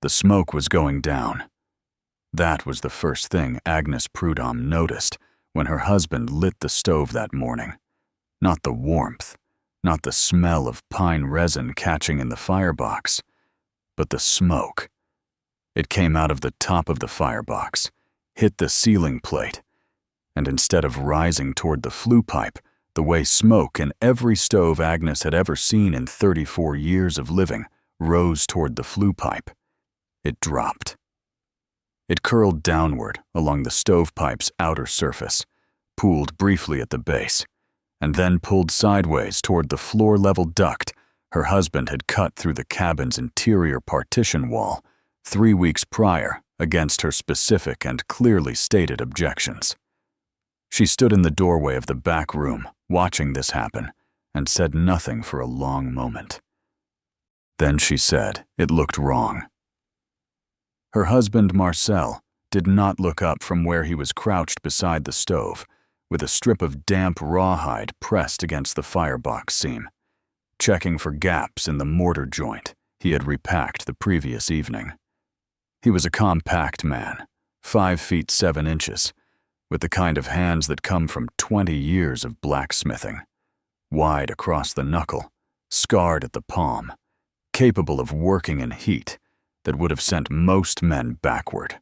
The smoke was going down. That was the first thing Agnes Prudhomme noticed when her husband lit the stove that morning. Not the warmth, not the smell of pine resin catching in the firebox, but the smoke. It came out of the top of the firebox, hit the ceiling plate, and instead of rising toward the flue pipe, the way smoke in every stove Agnes had ever seen in 34 years of living rose toward the flue pipe, it dropped. It curled downward along the stovepipe's outer surface, pooled briefly at the base, and then pulled sideways toward the floor-level duct her husband had cut through the cabin's interior partition wall 3 weeks prior against her specific and clearly stated objections. She stood in the doorway of the back room, watching this happen, and said nothing for a long moment. Then she said it looked wrong. Her husband, Marcel, did not look up from where he was crouched beside the stove, with a strip of damp rawhide pressed against the firebox seam, checking for gaps in the mortar joint he had repacked the previous evening. He was a compact man, 5 feet 7 inches, with the kind of hands that come from 20 years of blacksmithing, wide across the knuckle, scarred at the palm, capable of working in heat that would have sent most men backward.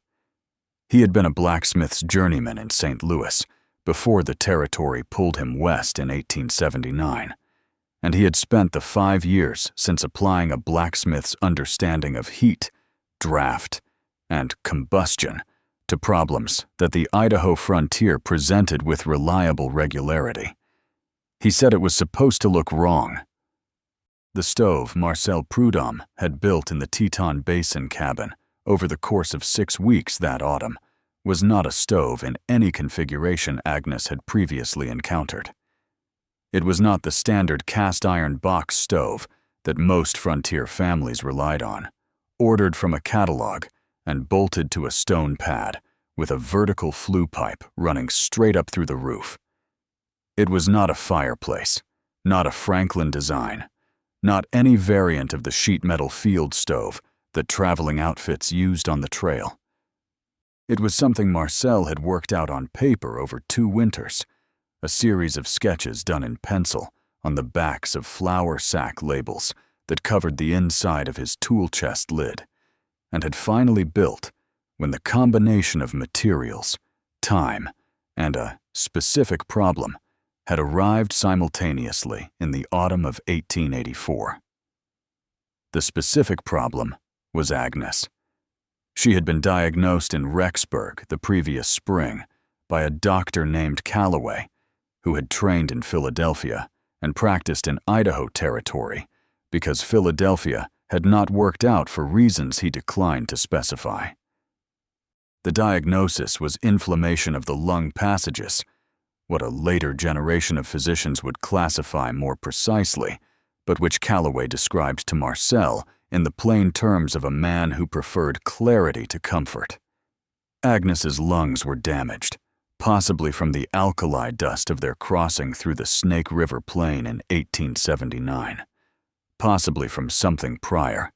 He had been a blacksmith's journeyman in St. Louis before the Territory pulled him west in 1879, and he had spent the 5 years since applying a blacksmith's understanding of heat, draft, and combustion to problems that the Idaho frontier presented with reliable regularity. He said it was supposed to look wrong. The stove Marcel Prudhomme had built in the Teton Basin cabin over the course of 6 weeks that autumn was not a stove in any configuration Agnes had previously encountered. It was not the standard cast-iron box stove that most frontier families relied on, ordered from a catalog and bolted to a stone pad with a vertical flue pipe running straight up through the roof. It was not a fireplace, not a Franklin design, not any variant of the sheet metal field stove that traveling outfits used on the trail. It was something Marcel had worked out on paper over 2 winters, a series of sketches done in pencil on the backs of flour sack labels that covered the inside of his tool chest lid, and had finally built when the combination of materials, time, and a specific problem had arrived simultaneously in the autumn of 1884. The specific problem was Agnes. She had been diagnosed in Rexburg the previous spring by a doctor named Calloway, who had trained in Philadelphia and practiced in Idaho Territory because Philadelphia had not worked out for reasons he declined to specify. The diagnosis was inflammation of the lung passages, what a later generation of physicians would classify more precisely, but which Calloway described to Marcel in the plain terms of a man who preferred clarity to comfort. Agnes's lungs were damaged, possibly from the alkali dust of their crossing through the Snake River Plain in 1879, possibly from something prior,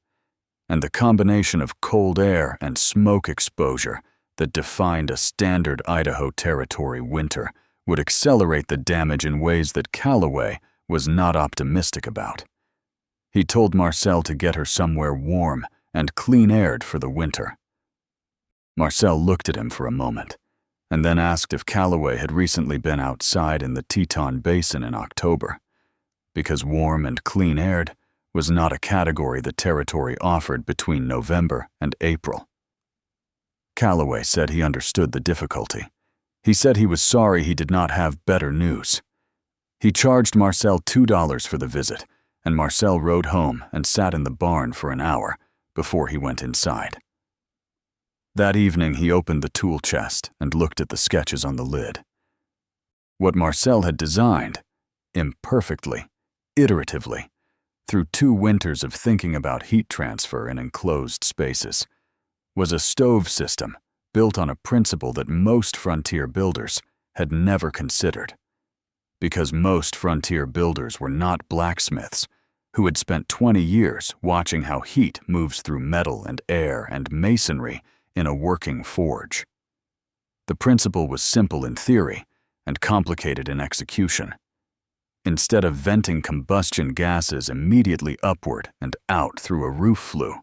and the combination of cold air and smoke exposure that defined a standard Idaho Territory winter would accelerate the damage in ways that Calloway was not optimistic about. He told Marcel to get her somewhere warm and clean-aired for the winter. Marcel looked at him for a moment, and then asked if Calloway had recently been outside in the Teton Basin in October, because warm and clean-aired was not a category the Territory offered between November and April. Calloway said he understood the difficulty. He said he was sorry he did not have better news. He charged Marcel $2 for the visit, and Marcel rode home and sat in the barn for an hour before he went inside. That evening he opened the tool chest and looked at the sketches on the lid. What Marcel had designed, imperfectly, iteratively, through 2 winters of thinking about heat transfer in enclosed spaces, was a stove system built on a principle that most frontier builders had never considered. Because most frontier builders were not blacksmiths who had spent 20 years watching how heat moves through metal and air and masonry in a working forge. The principle was simple in theory and complicated in execution. Instead of venting combustion gases immediately upward and out through a roof flue,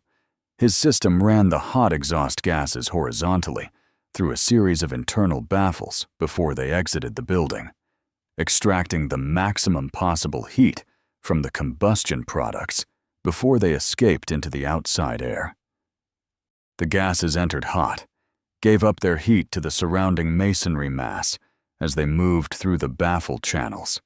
his system ran the hot exhaust gases horizontally through a series of internal baffles before they exited the building, extracting the maximum possible heat from the combustion products before they escaped into the outside air. The gases entered hot, gave up their heat to the surrounding masonry mass as they moved through the baffle channels,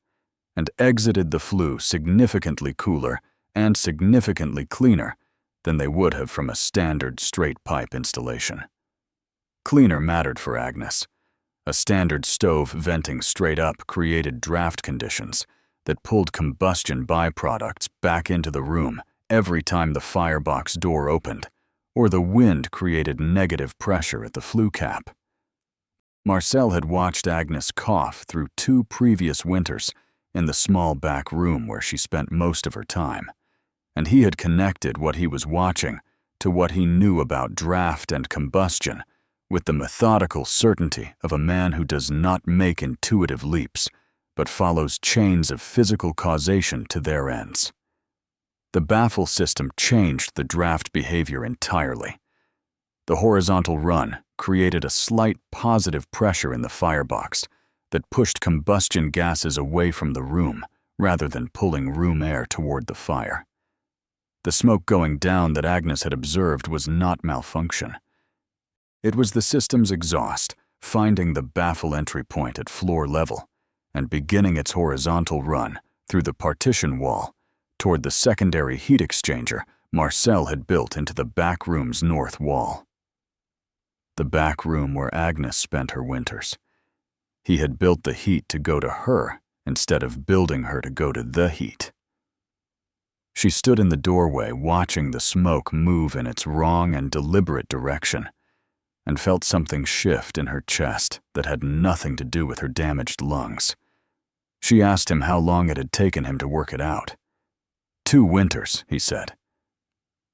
and exited the flue significantly cooler and significantly cleaner than they would have from a standard straight pipe installation. Cleaner mattered for Agnes. A standard stove venting straight up created draft conditions that pulled combustion byproducts back into the room every time the firebox door opened, or the wind created negative pressure at the flue cap. Marcel had watched Agnes cough through 2 previous winters in the small back room where she spent most of her time, and he had connected what he was watching to what he knew about draft and combustion with the methodical certainty of a man who does not make intuitive leaps, but follows chains of physical causation to their ends. The baffle system changed the draft behavior entirely. The horizontal run created a slight positive pressure in the firebox that pushed combustion gases away from the room rather than pulling room air toward the fire. The smoke going down that Agnes had observed was not malfunction. It was the system's exhaust finding the baffle entry point at floor level and beginning its horizontal run through the partition wall toward the secondary heat exchanger Marcel had built into the back room's north wall. The back room where Agnes spent her winters. He had built the heat to go to her instead of building her to go to the heat. She stood in the doorway watching the smoke move in its wrong and deliberate direction, and felt something shift in her chest that had nothing to do with her damaged lungs. She asked him how long it had taken him to work it out. 2 winters, he said.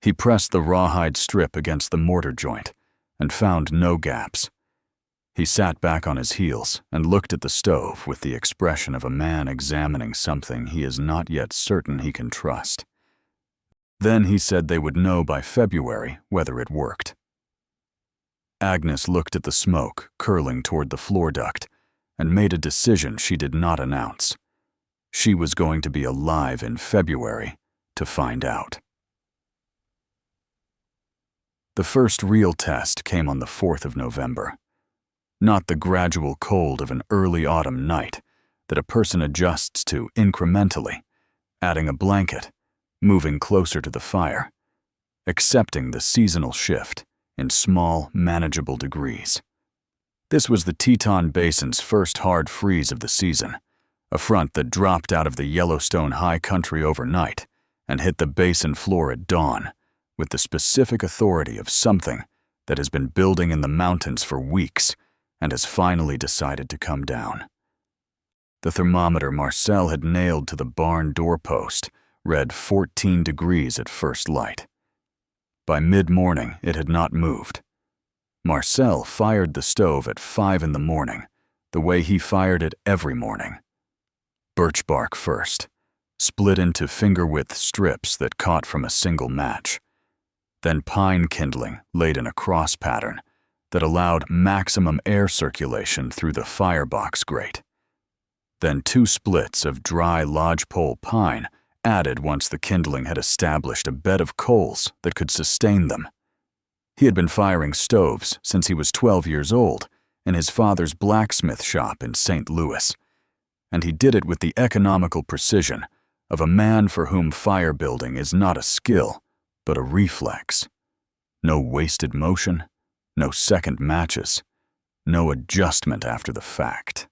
He pressed the rawhide strip against the mortar joint and found no gaps. He sat back on his heels and looked at the stove with the expression of a man examining something he is not yet certain he can trust. Then he said they would know by February whether it worked. Agnes looked at the smoke curling toward the floor duct and made a decision she did not announce. She was going to be alive in February to find out. The first real test came on the 4th of November. Not the gradual cold of an early autumn night that a person adjusts to incrementally, adding a blanket, moving closer to the fire, accepting the seasonal shift in small, manageable degrees. This was the Teton Basin's first hard freeze of the season, a front that dropped out of the Yellowstone high country overnight and hit the basin floor at dawn with the specific authority of something that has been building in the mountains for weeks and has finally decided to come down. The thermometer Marcel had nailed to the barn doorpost read 14 degrees at first light. By mid-morning, it had not moved. Marcel fired the stove at 5 in the morning, the way he fired it every morning. Birch bark first, split into finger-width strips that caught from a single match. Then pine kindling laid in a cross pattern that allowed maximum air circulation through the firebox grate. Then 2 splits of dry lodgepole pine added once the kindling had established a bed of coals that could sustain them. He had been firing stoves since he was 12 years old in his father's blacksmith shop in St. Louis, and he did it with the economical precision of a man for whom fire building is not a skill, but a reflex. No wasted motion, no second matches, no adjustment after the fact.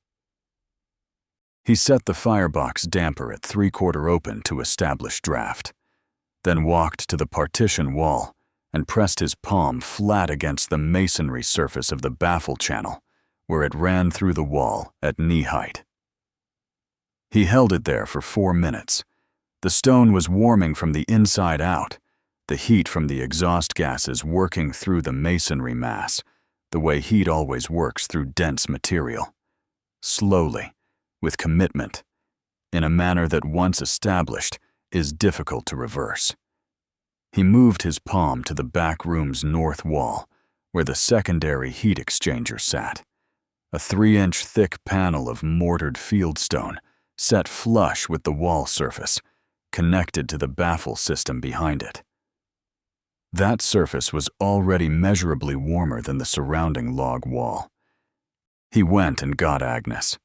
He set the firebox damper at 3/4 open to establish draft, then walked to the partition wall and pressed his palm flat against the masonry surface of the baffle channel, where it ran through the wall at knee height. He held it there for 4 minutes, The stone was warming from the inside out, the heat from the exhaust gases working through the masonry mass, the way heat always works through dense material. Slowly, with commitment, in a manner that once established is difficult to reverse. He moved his palm to the back room's north wall, where the secondary heat exchanger sat, a 3-inch thick panel of mortared fieldstone set flush with the wall surface, connected to the baffle system behind it. That surface was already measurably warmer than the surrounding log wall. He went and got Agnes.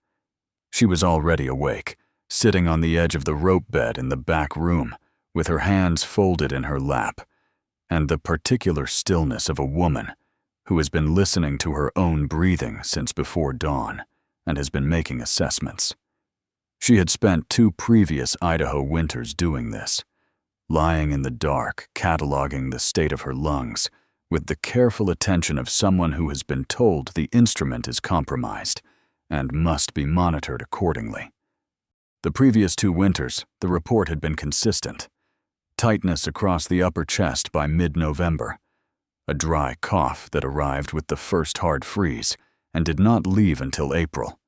She was already awake, sitting on the edge of the rope bed in the back room, with her hands folded in her lap, and the particular stillness of a woman who has been listening to her own breathing since before dawn and has been making assessments. She had spent 2 previous Idaho winters doing this, lying in the dark, cataloging the state of her lungs, with the careful attention of someone who has been told the instrument is compromised and must be monitored accordingly. The previous 2 winters, the report had been consistent. Tightness across the upper chest by mid-November, a dry cough that arrived with the first hard freeze and did not leave until April,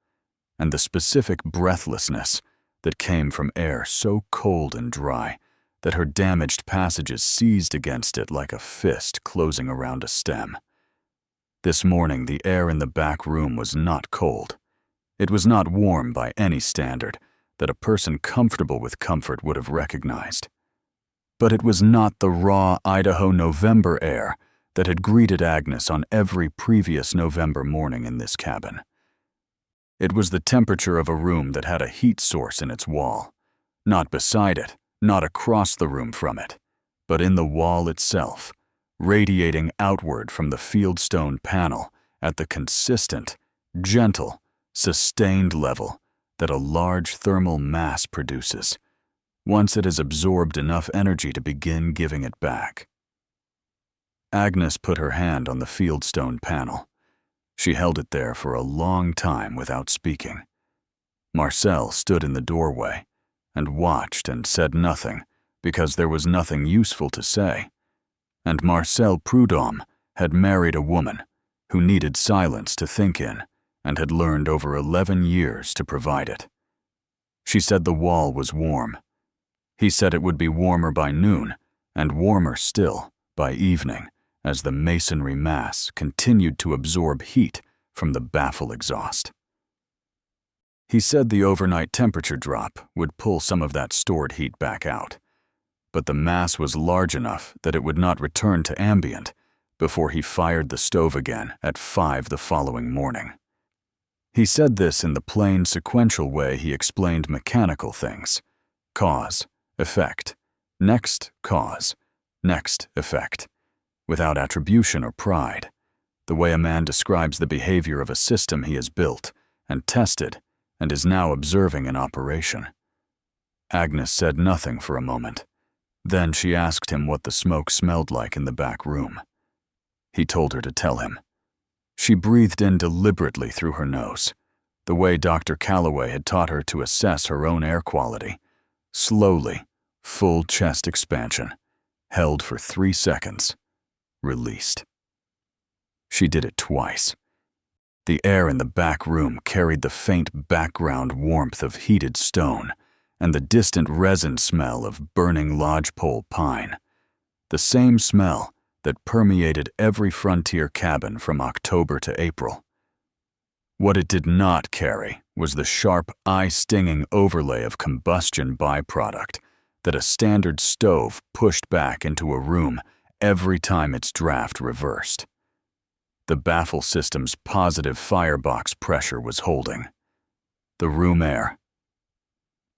and the specific breathlessness that came from air so cold and dry that her damaged passages seized against it like a fist closing around a stem. This morning, the air in the back room was not cold. It was not warm by any standard that a person comfortable with comfort would have recognized. But it was not the raw Idaho November air that had greeted Agnes on every previous November morning in this cabin. It was the temperature of a room that had a heat source in its wall, not beside it, not across the room from it, but in the wall itself, radiating outward from the fieldstone panel at the consistent, gentle, sustained level that a large thermal mass produces, once it has absorbed enough energy to begin giving it back. Agnes put her hand on the fieldstone panel. She held it there for a long time without speaking. Marcel stood in the doorway and watched and said nothing because there was nothing useful to say. And Marcel Prudhomme had married a woman who needed silence to think in and had learned over 11 years to provide it. She said the wall was warm. He said it would be warmer by noon and warmer still by evening as the masonry mass continued to absorb heat from the baffle exhaust. He said the overnight temperature drop would pull some of that stored heat back out, but the mass was large enough that it would not return to ambient before he fired the stove again at 5 the following morning. He said this in the plain sequential way he explained mechanical things: cause, effect, next cause, next effect, without attribution or pride, the way a man describes the behavior of a system he has built and tested and is now observing in operation. Agnes said nothing for a moment. Then she asked him what the smoke smelled like in the back room. He told her to tell him. She breathed in deliberately through her nose, the way Dr. Calloway had taught her to assess her own air quality. Slowly, full chest expansion, held for 3 seconds, released. She did it twice. The air in the back room carried the faint background warmth of heated stone and the distant resin smell of burning lodgepole pine, the same smell that permeated every frontier cabin from October to April. What it did not carry was the sharp, eye-stinging overlay of combustion byproduct that a standard stove pushed back into a room every time its draft reversed. The baffle system's positive firebox pressure was holding. The room air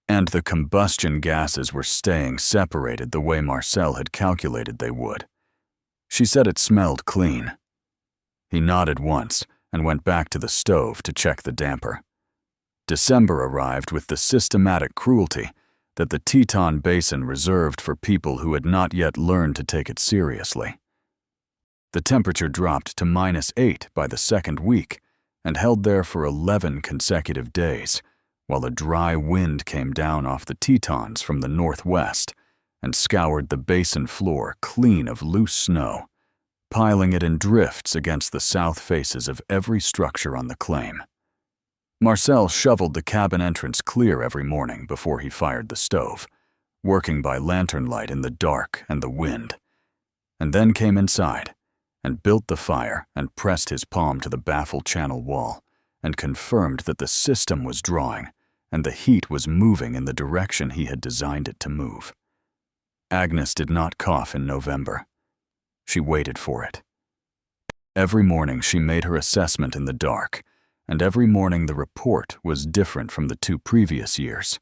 and the combustion gases were staying separated the way Marcel had calculated they would. She said it smelled clean. He nodded once and went back to the stove to check the damper. December arrived with the systematic cruelty that the Teton Basin reserved for people who had not yet learned to take it seriously. The temperature dropped to -8 by the second week and held there for 11 consecutive days, while a dry wind came down off the Tetons from the northwest and scoured the basin floor clean of loose snow, piling it in drifts against the south faces of every structure on the claim. Marcel shoveled the cabin entrance clear every morning before he fired the stove, working by lantern light in the dark and the wind, and then came inside and built the fire and pressed his palm to the baffle channel wall and confirmed that the system was drawing and the heat was moving in the direction he had designed it to move. Agnes did not cough in November. She waited for it. Every morning she made her assessment in the dark, and every morning the report was different from the 2 previous years.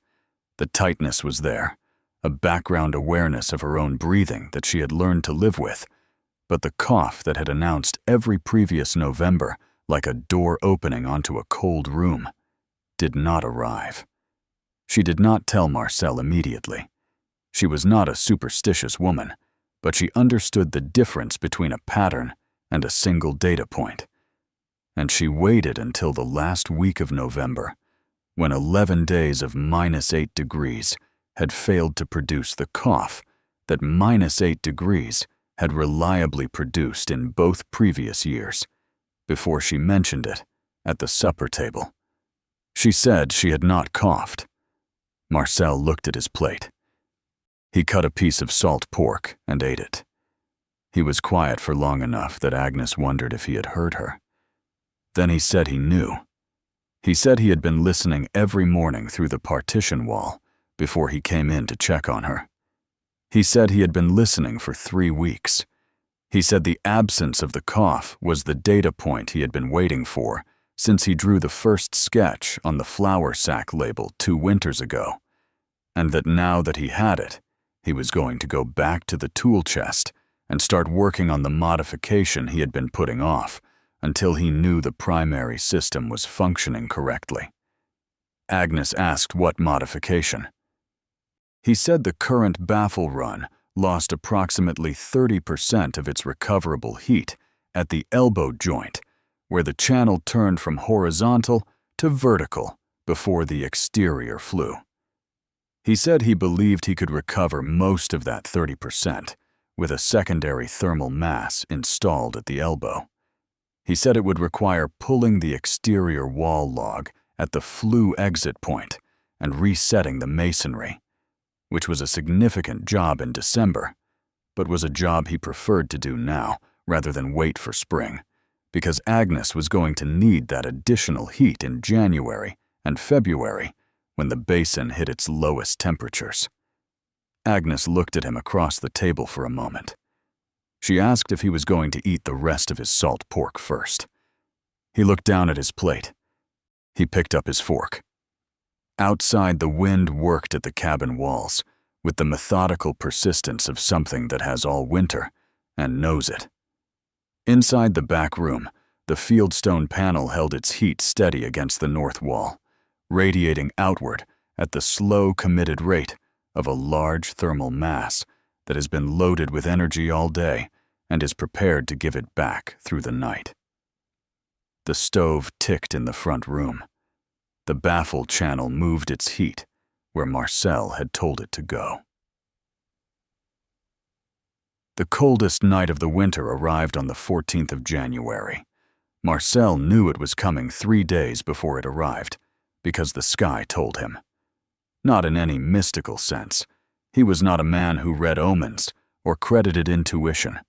The tightness was there, a background awareness of her own breathing that she had learned to live with, but the cough that had announced every previous November like a door opening onto a cold room did not arrive. She did not tell Marcel immediately. She was not a superstitious woman, but she understood the difference between a pattern and a single data point. And she waited until the last week of November, when 11 days of -8 degrees had failed to produce the cough that -8 degrees had reliably produced in both previous years, before she mentioned it at the supper table. She said she had not coughed. Marcel looked at his plate. He cut a piece of salt pork and ate it. He was quiet for long enough that Agnes wondered if he had heard her. Then he said he knew. He said he had been listening every morning through the partition wall before he came in to check on her. He said he had been listening for 3 weeks. He said the absence of the cough was the data point he had been waiting for since he drew the first sketch on the flour sack label 2 winters ago, and that now that he had it, he was going to go back to the tool chest and start working on the modification he had been putting off until he knew the primary system was functioning correctly. Agnes asked what modification. He said the current baffle run lost approximately 30% of its recoverable heat at the elbow joint, where the channel turned from horizontal to vertical before the exterior flew. He said he believed he could recover most of that 30% with a secondary thermal mass installed at the elbow. He said it would require pulling the exterior wall log at the flue exit point and resetting the masonry, which was a significant job in December, but was a job he preferred to do now rather than wait for spring, because Agnes was going to need that additional heat in January and February when the basin hit its lowest temperatures. Agnes looked at him across the table for a moment. She asked if he was going to eat the rest of his salt pork first. He looked down at his plate. He picked up his fork. Outside, the wind worked at the cabin walls with the methodical persistence of something that has all winter and knows it. Inside the back room, the fieldstone panel held its heat steady against the north wall, radiating outward at the slow, committed rate of a large thermal mass that has been loaded with energy all day and is prepared to give it back through the night. The stove ticked in the front room. The baffle channel moved its heat where Marcel had told it to go. The coldest night of the winter arrived on the 14th of January. Marcel knew it was coming 3 days before it arrived, because the sky told him. Not in any mystical sense. He was not a man who read omens or credited intuition.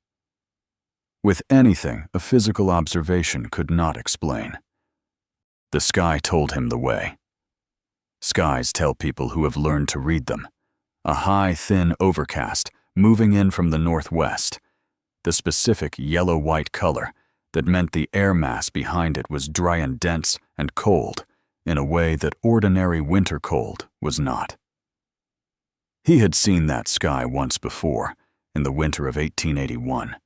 With anything a physical observation could not explain. The sky told him the way. Skies tell people who have learned to read them. A high, thin overcast moving in from the northwest. The specific yellow-white color that meant the air mass behind it was dry and dense and cold in a way that ordinary winter cold was not. He had seen that sky once before, in the winter of 1881,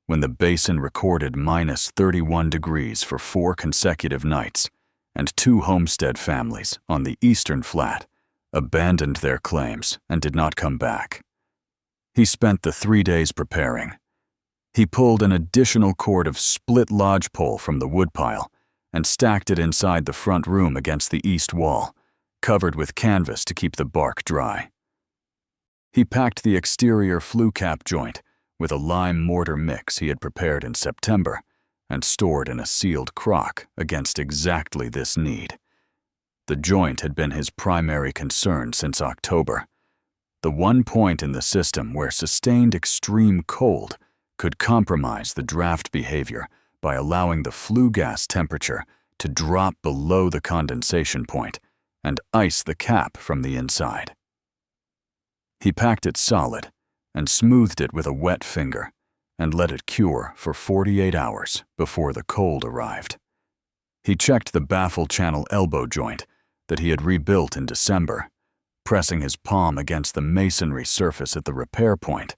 when the basin recorded -31 degrees for 4 consecutive nights, and 2 homestead families on the eastern flat abandoned their claims and did not come back. He spent the 3 days preparing. He pulled an additional cord of split lodgepole from the woodpile and stacked it inside the front room against the east wall, covered with canvas to keep the bark dry. He packed the exterior flue cap joint with a lime mortar mix he had prepared in September and stored in a sealed crock against exactly this need. The joint had been his primary concern since October, the one point in the system where sustained extreme cold could compromise the draft behavior by allowing the flue gas temperature to drop below the condensation point and ice the cap from the inside. He packed it solid and smoothed it with a wet finger and let it cure for 48 hours before the cold arrived. He checked the baffle channel elbow joint that he had rebuilt in December, pressing his palm against the masonry surface at the repair point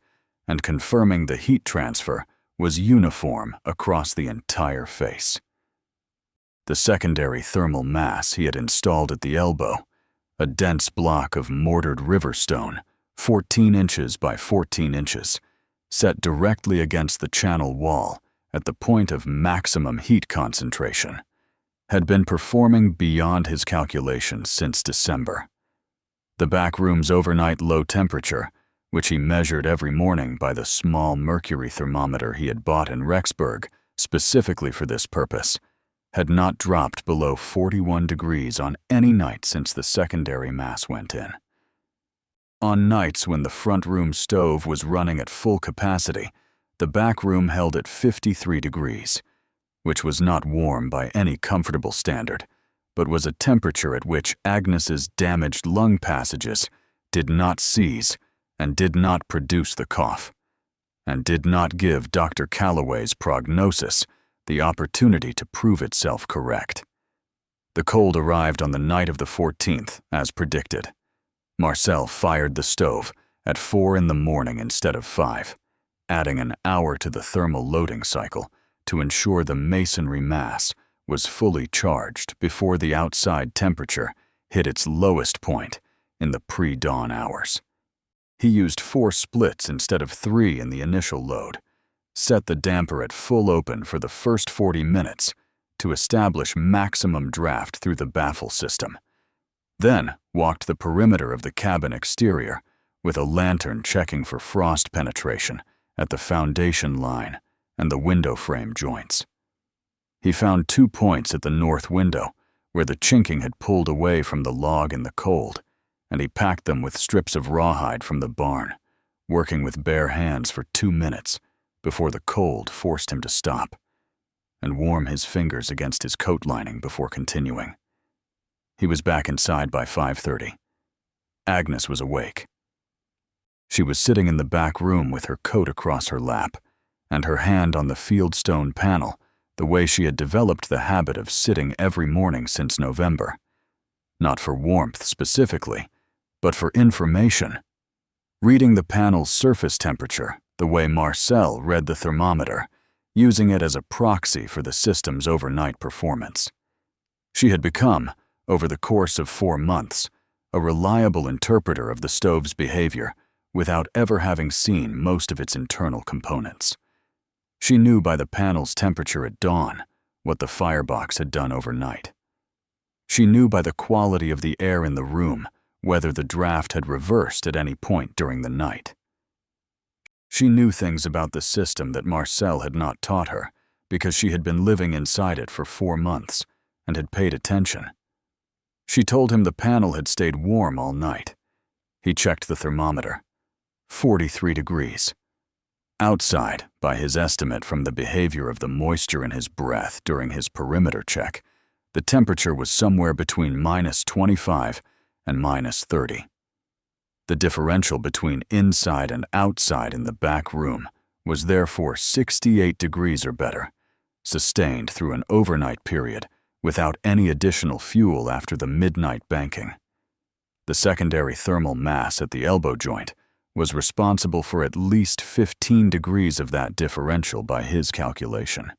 and confirming the heat transfer was uniform across the entire face. The secondary thermal mass he had installed at the elbow, a dense block of mortared river stone, 14 inches by 14 inches, set directly against the channel wall at the point of maximum heat concentration, had been performing beyond his calculations since December. The back room's overnight low temperature, which he measured every morning by the small mercury thermometer he had bought in Rexburg specifically for this purpose, had not dropped below 41 degrees on any night since the secondary mass went in. On nights when the front room stove was running at full capacity, the back room held at 53 degrees, which was not warm by any comfortable standard, but was a temperature at which Agnes's damaged lung passages did not seize and did not produce the cough, and did not give Dr. Calloway's prognosis the opportunity to prove itself correct. The cold arrived on the night of the 14th, as predicted. Marcel fired the stove at 4 in the morning instead of 5, adding an hour to the thermal loading cycle to ensure the masonry mass was fully charged before the outside temperature hit its lowest point in the pre-dawn hours. He used 4 splits instead of 3 in the initial load, set the damper at full open for the first 40 minutes to establish maximum draft through the baffle system, then walked the perimeter of the cabin exterior with a lantern checking for frost penetration at the foundation line and the window frame joints. He found 2 points at the north window where the chinking had pulled away from the log in the cold, and he packed them with strips of rawhide from the barn, working with bare hands for 2 minutes before the cold forced him to stop and warm his fingers against his coat lining before continuing. He was back inside by 5:30. Agnes was awake. She was sitting in the back room with her coat across her lap and her hand on the fieldstone panel the way she had developed the habit of sitting every morning since November. Not for warmth specifically, but for information. Reading the panel's surface temperature the way Marcel read the thermometer, using it as a proxy for the system's overnight performance. She had become, over the course of 4 months, a reliable interpreter of the stove's behavior without ever having seen most of its internal components. She knew by the panel's temperature at dawn what the firebox had done overnight. She knew by the quality of the air in the room whether the draft had reversed at any point during the night. She knew things about the system that Marcel had not taught her because she had been living inside it for 4 months and had paid attention. She told him the panel had stayed warm all night. He checked the thermometer. 43 degrees. Outside, by his estimate from the behavior of the moisture in his breath during his perimeter check, the temperature was somewhere between -25 and -30. The differential between inside and outside in the back room was therefore 68 degrees or better, sustained through an overnight period without any additional fuel after the midnight banking. The secondary thermal mass at the elbow joint was responsible for at least 15 degrees of that differential by his calculation.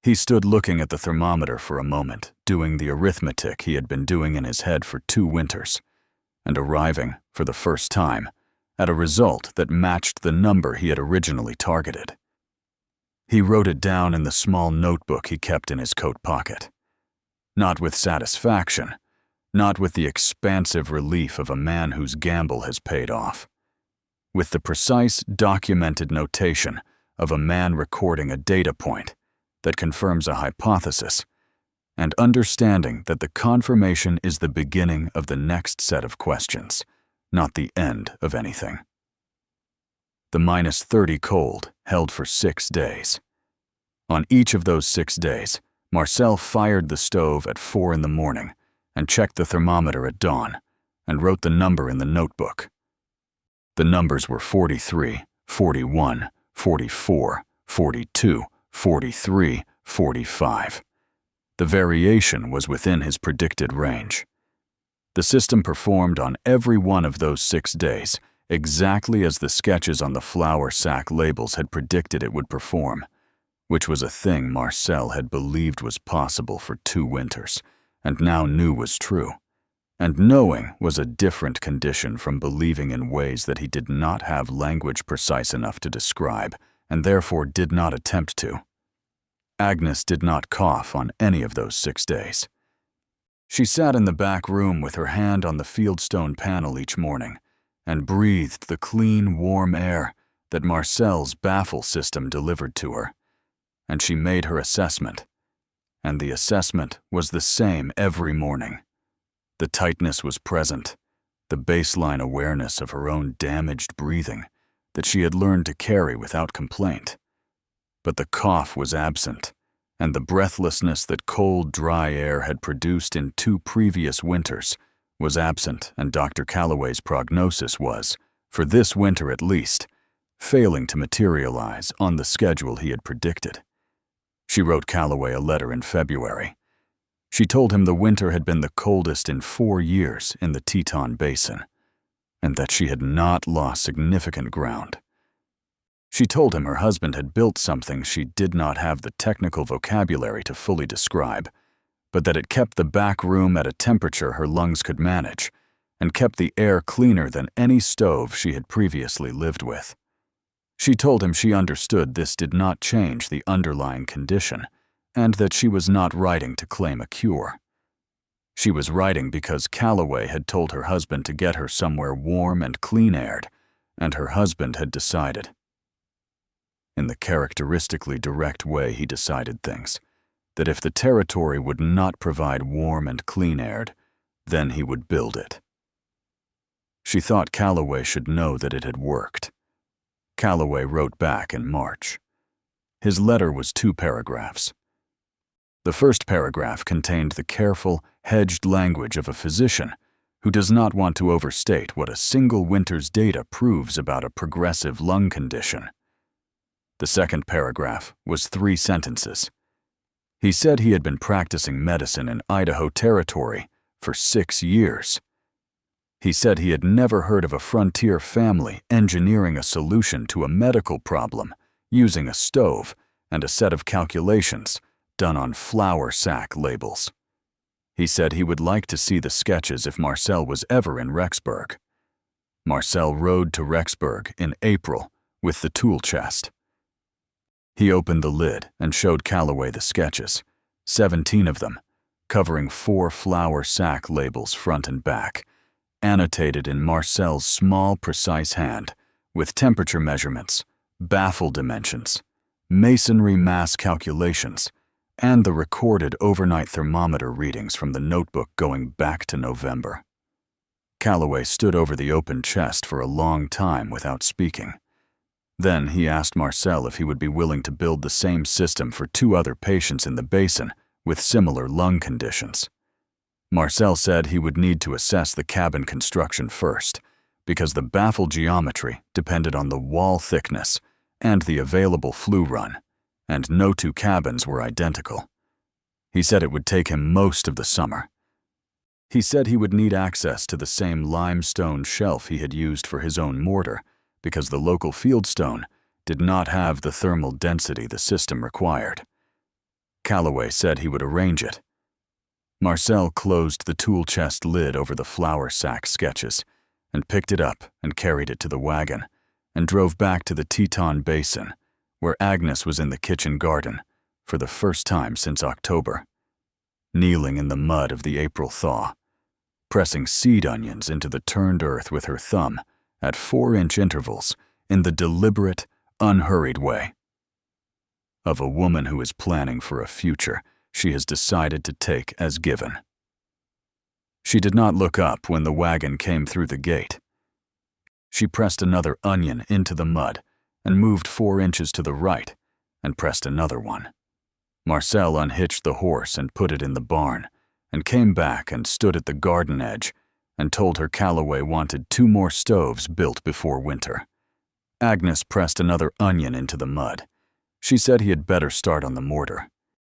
He stood looking at the thermometer for a moment, doing the arithmetic he had been doing in his head for 2 winters, and arriving, for the first time, at a result that matched the number he had originally targeted. He wrote it down in the small notebook he kept in his coat pocket. Not with satisfaction, not with the expansive relief of a man whose gamble has paid off. With the precise, documented notation of a man recording a data point that confirms a hypothesis, and understanding that the confirmation is the beginning of the next set of questions, not the end of anything. The -30 cold held for 6 days. On each of those 6 days, Marcel fired the stove at 4 in the morning and checked the thermometer at dawn and wrote the number in the notebook. The numbers were 43, 41, 44, 42, 43, 45. The variation was within his predicted range. The system performed on every one of those 6 days exactly as the sketches on the flour sack labels had predicted it would perform, which was a thing Marcel had believed was possible for 2 winters, and now knew was true. And knowing was a different condition from believing in ways that he did not have language precise enough to describe, and therefore did not attempt to. Agnes did not cough on any of those 6 days. She sat in the back room with her hand on the fieldstone panel each morning and breathed the clean, warm air that Marcel's baffle system delivered to her. And she made her assessment. And the assessment was the same every morning. The tightness was present, the baseline awareness of her own damaged breathing that she had learned to carry without complaint. But the cough was absent, and the breathlessness that cold, dry air had produced in 2 previous winters was absent, and Dr. Calloway's prognosis was, for this winter at least, failing to materialize on the schedule he had predicted. She wrote Calloway a letter in February. She told him the winter had been the coldest in 4 years in the Teton Basin, and that she had not lost significant ground. She told him her husband had built something she did not have the technical vocabulary to fully describe, but that it kept the back room at a temperature her lungs could manage, and kept the air cleaner than any stove she had previously lived with. She told him she understood this did not change the underlying condition, and that she was not writing to claim a cure. She was writing because Calloway had told her husband to get her somewhere warm and clean-aired, and her husband had decided. In the characteristically direct way he decided things, that if the territory would not provide warm and clean-aired, then he would build it. She thought Calloway should know that it had worked. Calloway wrote back in March. His letter was 2 paragraphs. The first paragraph contained the careful, hedged language of a physician who does not want to overstate what a single winter's data proves about a progressive lung condition. The second paragraph was 3 sentences. He said he had been practicing medicine in Idaho Territory for 6 years. He said he had never heard of a frontier family engineering a solution to a medical problem using a stove and a set of calculations done on flour sack labels. He said he would like to see the sketches if Marcel was ever in Rexburg. Marcel rode to Rexburg in April with the tool chest. He opened the lid and showed Calloway the sketches, 17 of them, covering 4 flour sack labels front and back, annotated in Marcel's small, precise hand, with temperature measurements, baffle dimensions, masonry mass calculations, and the recorded overnight thermometer readings from the notebook going back to November. Calloway stood over the open chest for a long time without speaking. Then he asked Marcel if he would be willing to build the same system for 2 other patients in the basin with similar lung conditions. Marcel said he would need to assess the cabin construction first, because the baffle geometry depended on the wall thickness and the available flue run, and no 2 cabins were identical. He said it would take him most of the summer. He said he would need access to the same limestone shelf he had used for his own mortar, because the local fieldstone did not have the thermal density the system required. Calloway said he would arrange it. Marcel closed the tool chest lid over the flour sack sketches and picked it up and carried it to the wagon and drove back to the Teton Basin, where Agnes was in the kitchen garden for the first time since October, kneeling in the mud of the April thaw, pressing seed onions into the turned earth with her thumb at 4-inch intervals in the deliberate, unhurried way of a woman who is planning for a future she has decided to take as given. She did not look up when the wagon came through the gate. She pressed another onion into the mud and moved 4 inches to the right and pressed another one. Marcel unhitched the horse and put it in the barn and came back and stood at the garden edge and told her Calloway wanted 2 more stoves built before winter. Agnes pressed another onion into the mud. She said he had better start on the mortar.